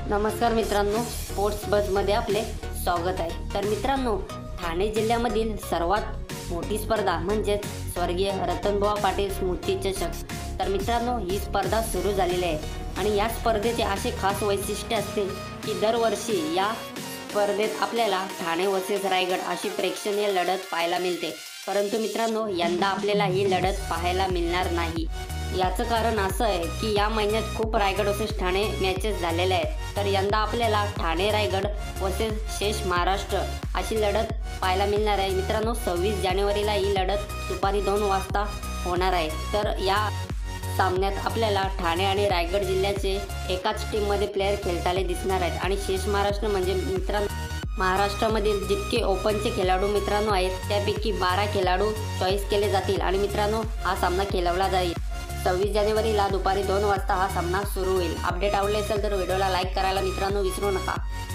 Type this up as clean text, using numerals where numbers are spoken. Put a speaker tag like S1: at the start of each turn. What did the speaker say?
S1: नमस्कार मित्रांनो, स्पोर्ट्स बजमध्ये आपले स्वागत आहे। तर मित्रांनो, ठाणे जिल्ह्यामधील सर्वात मोठी स्पर्धा म्हणजेच स्वर्गीय रतनबुवा पाटील स्मृती चषक। तर मित्रांनो, ही स्पर्धा सुरू झालेली आहे आणि या स्पर्धेचे असे खास वैशिष्ट्य असते की दरवर्षी या स्पर्धेत आपल्याला ठाणे वर्सेस रायगड अशी प्रेक्षणीय लढत पाहायला मिळते। परंतु मित्रांनो, यंदा आपल्याला ही लढत पाहायला मिळणार नाही। याचं कारण असं आहे की या महिन्यात खूप रायगड वर्सेस ठाणे मॅचेस झालेले आहेत। तर यंदा आपल्याला ठाणे रायगड वर्सेस शेष महाराष्ट्र अशी लढत पाहायला मिळणार आहे। मित्रांनो, 26 जानेवारीला ही लढत दुपारी 2 वाजता होणार आहे। तर या सामन्यात आपल्याला ठाणे आणि रायगड जिल्ह्याचे एकाच टीममध्ये प्लेयर खेळताना दिसणार आहेत आणि शेष महाराष्ट्र म्हणजे मित्रांनो महाराष्ट्रामधील जितके ओपनचे खेळाडू मित्रांनो आहेत त्यापैकी 12 खेळाडू चॉईस केले जातील आणि मित्रांनो हा सामना खेळवला जाईल। 26 जानेवारीला दुपारी 2 वाजता हा सामना सुरू होईल। अपडेट आवडले असेल तर व्हिडिओला लाईक करायला मित्रांनो विसरू नका।